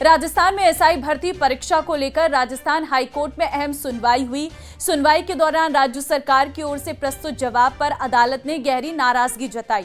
राजस्थान में एसआई भर्ती परीक्षा को लेकर राजस्थान हाईकोर्ट में अहम सुनवाई हुई। सुनवाई के दौरान राज्य सरकार की ओर से प्रस्तुत जवाब पर अदालत ने गहरी नाराजगी जताई।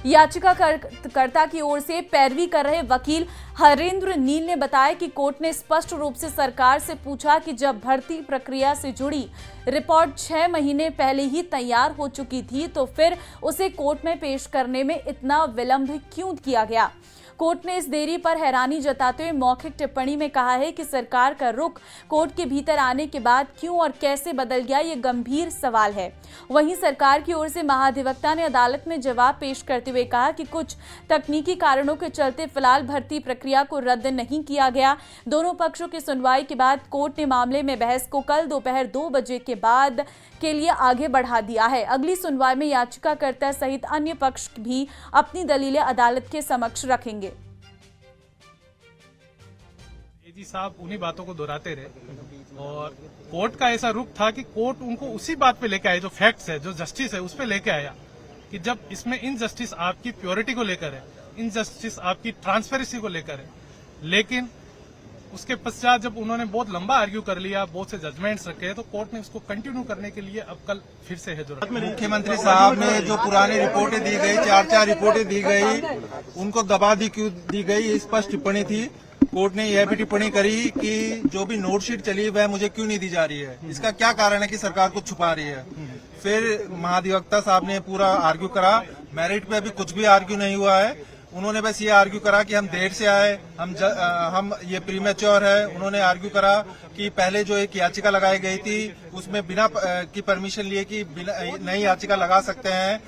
याचिकाकर्ता की ओर से पैरवी कर रहे वकील हरेंद्र नील ने बताया कि कोर्ट ने स्पष्ट रूप से सरकार से पूछा कि जब भर्ती प्रक्रिया से जुड़ी रिपोर्ट 6 महीने पहले ही तैयार हो चुकी थी तो फिर उसे कोर्ट में पेश करने में इतना विलंब क्यों किया गया। कोर्ट ने इस देरी पर हैरानी जताते हुए मौखिक टिप्पणी में कहा है कि सरकार का रुख कोर्ट के भीतर आने के बाद क्यों और कैसे बदल गया, ये गंभीर सवाल है। वहीं सरकार की ओर से महाधिवक्ता ने अदालत में जवाब पेश करते हुए कहा कि कुछ तकनीकी कारणों के चलते फिलहाल भर्ती प्रक्रिया को रद्द नहीं किया गया। दोनों पक्षों की सुनवाई के बाद कोर्ट ने मामले में बहस को कल दोपहर 2 बजे के बाद के लिए आगे बढ़ा दिया है। अगली सुनवाई में याचिकाकर्ता सहित अन्य पक्ष भी अपनी दलीलें अदालत के समक्ष रखेंगे। एजी साहब उन्हीं बातों को दोहराते रहे और कोर्ट का ऐसा रुख था कि कोर्ट उनको उसी बात पे लेके आया, जो फैक्ट्स है, जो जस्टिस है, उस पे लेके आया कि जब इसमें इनजस्टिस आपकी प्योरिटी को लेकर है, इनजस्टिस आपकी ट्रांसपेरेंसी को लेकर है। लेकिन उसके पश्चात जब उन्होंने बहुत लंबा आर्ग्यू कर लिया, बहुत से जजमेंट्स रखे, तो कोर्ट ने उसको कंटिन्यू करने के लिए अब कल फिर से है जो मुख्यमंत्री साहब ने जो पुरानी रिपोर्टें दी गई, 4 रिपोर्टें दी गई, उनको दबा दी क्यों दी गई, स्पष्ट टिप्पणी थी। कोर्ट ने यह भी टिप्पणी करी कि जो भी नोटशीट चली वह मुझे क्यों नहीं दी जा रही है, इसका क्या कारण है कि सरकार कुछ छुपा रही है। फिर महाधिवक्ता साहब ने पूरा आर्ग्यू करा, मेरिट पे अभी कुछ भी आर्ग्यू नहीं हुआ है। उन्होंने बस ये आर्ग्यू करा कि हम देर से आए, हम ये प्रीमेच्योर है। उन्होंने आर्ग्यू करा कि पहले जो एक याचिका लगाई गई थी उसमें बिना की परमिशन लिए कि नई याचिका लगा सकते हैं,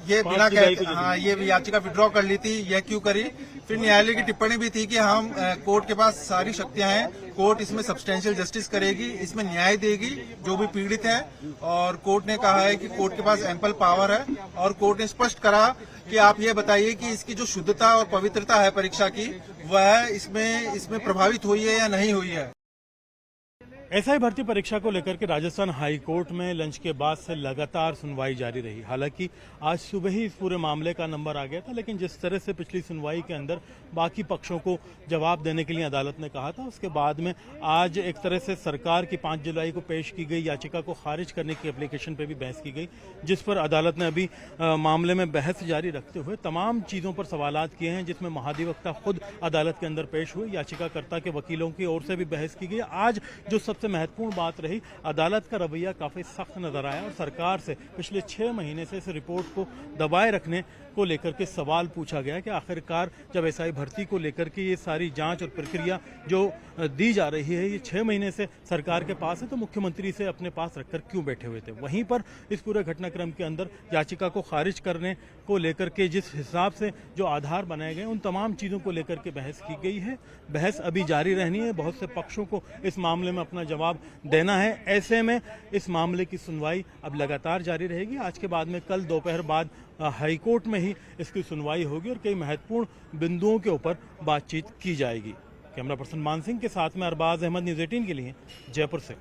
ये बिना ये याचिका विड्रॉ कर ली थी, यह क्यों करी। फिर न्यायालय की टिप्पणी भी थी कि हम कोर्ट के पास सारी शक्तियां हैं, कोर्ट इसमें सब्सटेंशियल जस्टिस करेगी, इसमें न्याय देगी जो भी पीड़ित है। और कोर्ट ने कहा है कि कोर्ट के पास एम्पल पावर है और कोर्ट ने स्पष्ट करा कि आप ये बताइए कि इसकी जो शुद्धता और पवित्रता है परीक्षा की, वह इसमें प्रभावित हुई है या नहीं हुई है। एसआई भर्ती परीक्षा को लेकर के राजस्थान हाई कोर्ट में लंच के बाद से लगातार सुनवाई जारी रही। हालांकि आज सुबह ही इस पूरे मामले का नंबर आ गया था, लेकिन जिस तरह से पिछली सुनवाई के अंदर बाकी पक्षों को जवाब देने के लिए अदालत ने कहा था, उसके बाद में आज एक तरह से सरकार की 5 जुलाई को पेश की गई याचिका को खारिज करने की एप्लीकेशन पर भी बहस की गई, जिस पर अदालत ने अभी मामले में बहस जारी रखते हुए तमाम चीज़ों पर सवालात किए हैं, जिसमें महाधिवक्ता खुद अदालत के अंदर पेश हुए, याचिकाकर्ता के वकीलों की ओर से भी बहस की गई। आज जो सबसे महत्वपूर्ण बात रही, अदालत का रवैया काफी सख्त नजर आया और सरकार से पिछले 6 महीने से इस रिपोर्ट को दबाए रखने को लेकर के सवाल पूछा गया कि आखिरकार जब एसआई भर्ती को लेकर के ये सारी जांच और प्रक्रिया जो दी जा रही है, ये 6 महीने से सरकार के पास है, तो मुख्यमंत्री से अपने पास रखकर क्यों बैठे हुए थे। वहीं पर इस पूरे घटनाक्रम के अंदर याचिका को खारिज करने को लेकर के जिस हिसाब से जो आधार बनाए गए, उन तमाम चीज़ों को लेकर के बहस की गई है। बहस अभी जारी रहनी है, बहुत से पक्षों को इस मामले में अपना जवाब देना है। ऐसे में इस मामले की सुनवाई अब लगातार जारी रहेगी। आज के बाद में कल दोपहर बाद हाईकोर्ट में ही इसकी सुनवाई होगी और कई महत्वपूर्ण बिंदुओं के ऊपर बातचीत की जाएगी। कैमरा पर्सन मान सिंह के साथ में अरबाज अहमद, न्यूज़ 18 के लिए जयपुर से।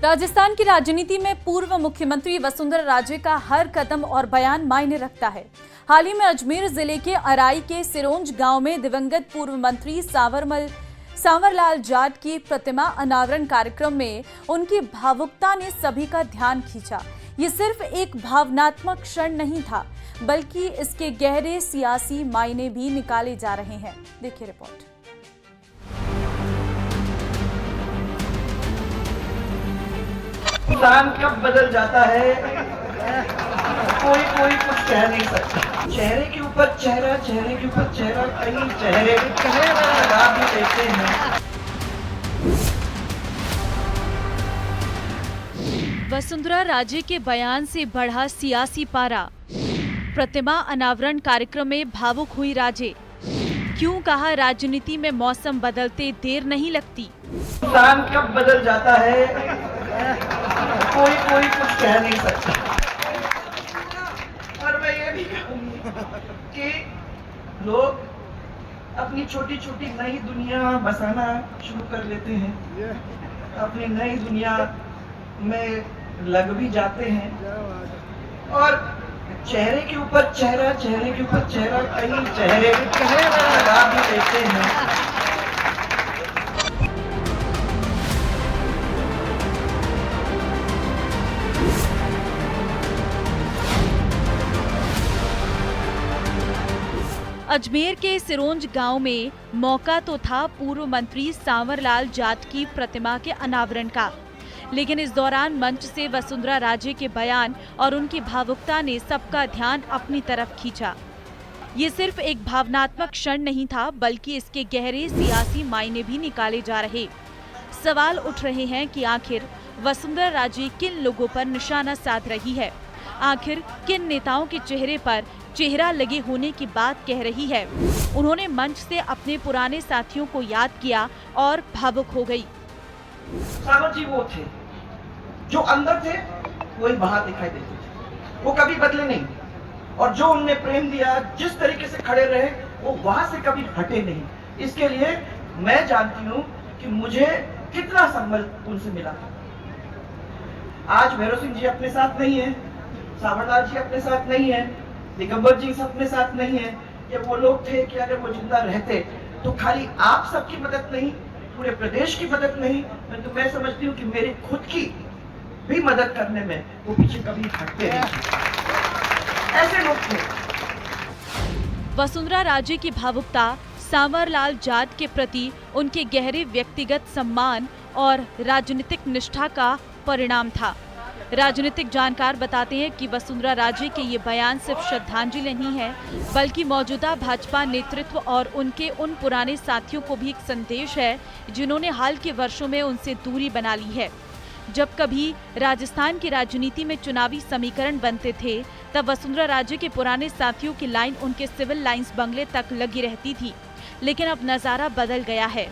राजस्थान की राजनीति में पूर्व मुख्यमंत्री वसुंधरा राजे का हर कदम और बयान मायने रखता है। हाल ही में अजमेर जिले के अराई के सिरोंज गांव में दिवंगत पूर्व मंत्री सांवरलाल जाट की प्रतिमा अनावरण कार्यक्रम में उनकी भावुकता ने सभी का ध्यान खींचा। ये सिर्फ एक भावनात्मक क्षण नहीं था, बल्कि इसके गहरे सियासी मायने भी निकाले जा रहे हैं। देखिए रिपोर्ट। इंसान कब बदल जाता है कोई कुछ कह नहीं सकता। चेहरे के ऊपर चेहरा, चेहरे के ऊपर चेहरा, कई चेहरे लगा भी देते हैं। वसुंधरा राजे के बयान से बढ़ा सियासी पारा। प्रतिमा अनावरण कार्यक्रम में भावुक हुई राजे। क्यों कहा राजनीति में मौसम बदलते देर नहीं लगती। इंसान कब बदल जाता है कोई कुछ कह नहीं सकता। और मैं ये भी कहूँगी कि लोग अपनी छोटी छोटी नई दुनिया बसाना शुरू कर लेते हैं, अपनी नई दुनिया में लग भी जाते हैं और चेहरे के ऊपर चेहरा, चेहरे के ऊपर चेहरा, कई चेहरे लगा भी देते हैं। अजमेर के सिरोंज गांव में मौका तो था पूर्व मंत्री सांवरलाल जाट की प्रतिमा के अनावरण का, लेकिन इस दौरान मंच से वसुंधरा राजे के बयान और उनकी भावुकता ने सबका ध्यान अपनी तरफ खींचा। ये सिर्फ एक भावनात्मक क्षण नहीं था, बल्कि इसके गहरे सियासी मायने भी निकाले जा रहे। सवाल उठ रहे हैं कि आखिर वसुंधरा राजे किन लोगों पर निशाना साध रही है, आखिर किन नेताओं के चेहरे पर चेहरा लगे होने की बात कह रही है। उन्होंने मंच से अपने पुराने साथियों को याद किया और भावुक हो गई। सावर जी वो थे जो अंदर थे, वही बाहर दिखाई देते थे, वो कभी बदले नहीं, और जो उनने प्रेम दिया, जिस तरीके से खड़े रहे, वो वहां से कभी हटे नहीं। इसके लिए मैं जानती हूँ कि मुझे कितना सम्मान उनसे मिला। आज भैरव सिंह जी अपने साथ नहीं है, सांवरलाल जी अपने साथ नहीं है, दिगंबर जी अपने साथ नहीं है। ये वो लोग थे कि अगर वो जिंदा रहते तो खाली आप सबकी मदद नहीं, पूरे प्रदेश की मदद नहीं, मैं समझती हूँ कि मेरी खुद की भी मदद करने में वो पीछे कभी हटते नहीं। ऐसे लोग थे। वसुंधरा राजे की भावुकता सांवरलाल जाट के प्रति उनके गहरे व्यक्तिगत सम्मान और राजनीतिक निष्ठा का परिणाम था। राजनीतिक जानकार बताते हैं कि वसुंधरा राजे के ये बयान सिर्फ श्रद्धांजलि नहीं है, बल्कि मौजूदा भाजपा नेतृत्व और उनके उन पुराने साथियों को भी एक संदेश है जिन्होंने हाल के वर्षों में उनसे दूरी बना ली है। जब कभी राजस्थान की राजनीति में चुनावी समीकरण बनते थे, तब वसुंधरा राजे के पुराने साथियों की लाइन उनके सिविल लाइंस बंगले तक लगी रहती थी, लेकिन अब नजारा बदल गया है।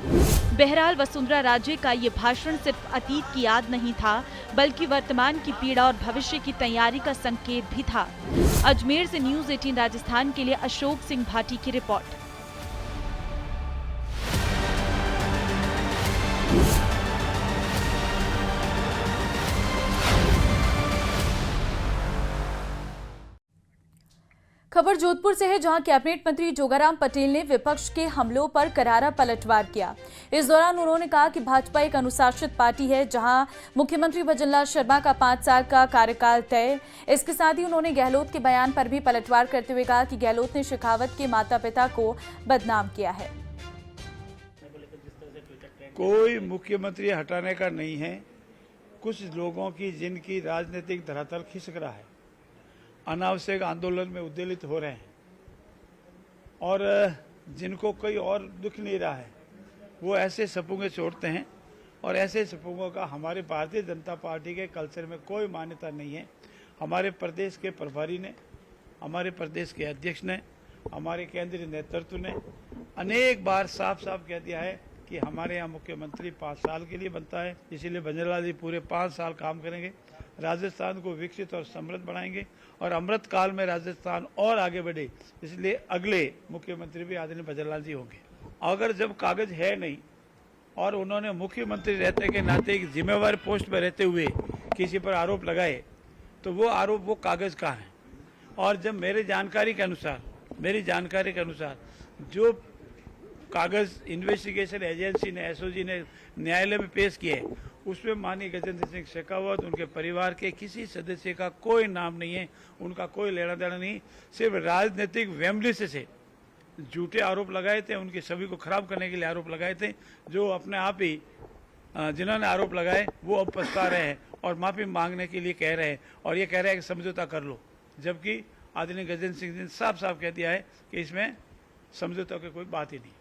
बहरहाल वसुंधरा राजे का ये भाषण सिर्फ अतीत की याद नहीं था, बल्कि वर्तमान की पीड़ा और भविष्य की तैयारी का संकेत भी था। अजमेर से न्यूज़ 18 राजस्थान के लिए अशोक सिंह भाटी की रिपोर्ट। खबर जोधपुर से है, जहां कैबिनेट मंत्री जोगाराम पटेल ने विपक्ष के हमलों पर करारा पलटवार किया। इस दौरान उन्होंने कहा कि भाजपा एक अनुशासित पार्टी है, जहां मुख्यमंत्री भजनलाल शर्मा का 5 साल का कार्यकाल तय। इसके साथ ही उन्होंने गहलोत के बयान पर भी पलटवार करते हुए कहा कि गहलोत ने शेखावत के माता पिता को बदनाम किया है। कोई मुख्यमंत्री हटाने का नहीं है, कुछ लोगों की जिनकी राजनीतिक धरातल खिसक रहा है, अनावश्यक आंदोलन में उद्वेलित हो रहे हैं और जिनको कोई और दुख नहीं रहा है, वो ऐसे सपूंगे छोड़ते हैं। और ऐसे सपूंगों का हमारे भारतीय जनता पार्टी के कल्चर में कोई मान्यता नहीं है। हमारे प्रदेश के प्रभारी ने, हमारे प्रदेश के अध्यक्ष ने, हमारे केंद्रीय नेतृत्व ने अनेक बार साफ साफ कह दिया है कि हमारे यहाँ मुख्यमंत्री 5 साल के लिए बनता है, इसीलिए भजनलाल जी पूरे 5 साल काम करेंगे, राजस्थान को विकसित और समृद्ध बनाएंगे और अमृत काल में राजस्थान और आगे बढ़े, इसलिए अगले मुख्यमंत्री भी आदरणीय भजनलाल जी होंगे। अगर जब कागज है नहीं और उन्होंने मुख्यमंत्री रहते के नाते एक जिम्मेवार पोस्ट पर रहते हुए किसी पर आरोप लगाए, तो वो आरोप वो कागज का है। और जब मेरी जानकारी के अनुसार जो कागज इन्वेस्टिगेशन एजेंसी ने, एसओजी ने न्यायालय में पेश किए, उसमें माननीय गजेंद्र सिंह शेखावत, उनके परिवार के किसी सदस्य का कोई नाम नहीं है, उनका कोई लेना देना नहीं। सिर्फ राजनीतिक वेमलिस से झूठे आरोप लगाए थे, उनकी छवि को खराब करने के लिए आरोप लगाए थे, जो अपने आप ही जिन्होंने आरोप लगाए वो अब पछता रहे हैं और माफी मांगने के लिए कह रहे हैं और ये कह रहे हैं कि समझौता कर लो, जबकि आदरणीय गजेंद्र सिंह ने साफ साफ कह दिया है कि इसमें समझौता की कोई बात ही नहीं।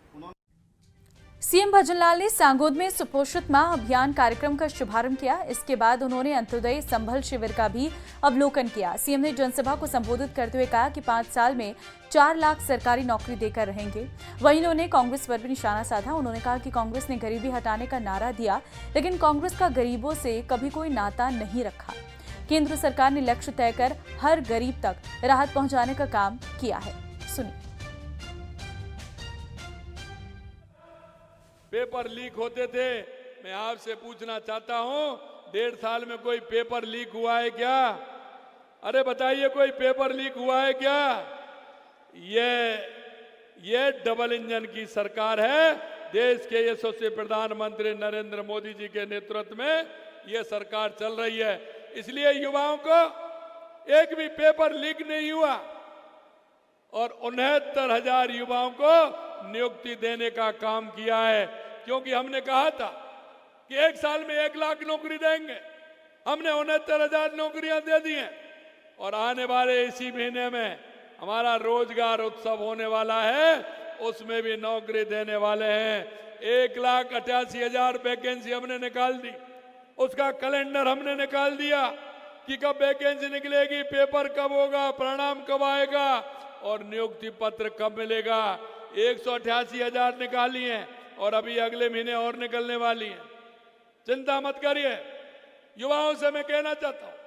सीएम भजनलाल ने सांगोद में सुपोषित मां अभियान कार्यक्रम का शुभारंभ किया। इसके बाद उन्होंने अंत्योदय संभल शिविर का भी अवलोकन किया। सीएम ने जनसभा को संबोधित करते हुए कहा कि 5 साल में 4 लाख सरकारी नौकरी देकर रहेंगे। वहीं उन्होंने कांग्रेस पर भी निशाना साधा। उन्होंने कहा कि कांग्रेस ने गरीबी हटाने का नारा दिया, लेकिन कांग्रेस का गरीबों से कभी कोई नाता नहीं रखा। केंद्र सरकार ने लक्ष्य तय कर हर गरीब तक राहत पहुंचाने का काम किया है। सुनिए। पेपर लीक होते थे, मैं आपसे पूछना चाहता हूं, 1.5 साल में कोई पेपर लीक हुआ है क्या? अरे बताइए, कोई पेपर लीक हुआ है क्या? ये डबल इंजन की सरकार है। देश के यशस्वी प्रधानमंत्री नरेंद्र मोदी जी के नेतृत्व में ये सरकार चल रही है, इसलिए युवाओं को एक भी पेपर लीक नहीं हुआ। और 69,000 युवाओं को नियुक्ति देने का काम किया है। क्योंकि हमने कहा था कि 1 साल में 1 लाख नौकरी देंगे, हमने 69,000 नौकरियां दे दी हैं। और आने वाले इसी महीने में हमारा रोजगार उत्सव होने वाला है, उसमें भी नौकरी देने वाले हैं। 1,88,000 वैकेंसी हमने निकाल दी, उसका कैलेंडर हमने निकाल दिया कि कब वैकेंसी निकलेगी, पेपर कब होगा, परिणाम कब आएगा और नियुक्ति पत्र कब मिलेगा। 188,000 निकाली हैं और अभी अगले महीने और निकलने वाली हैं। चिंता मत करिए। युवाओं से मैं कहना चाहता हूं,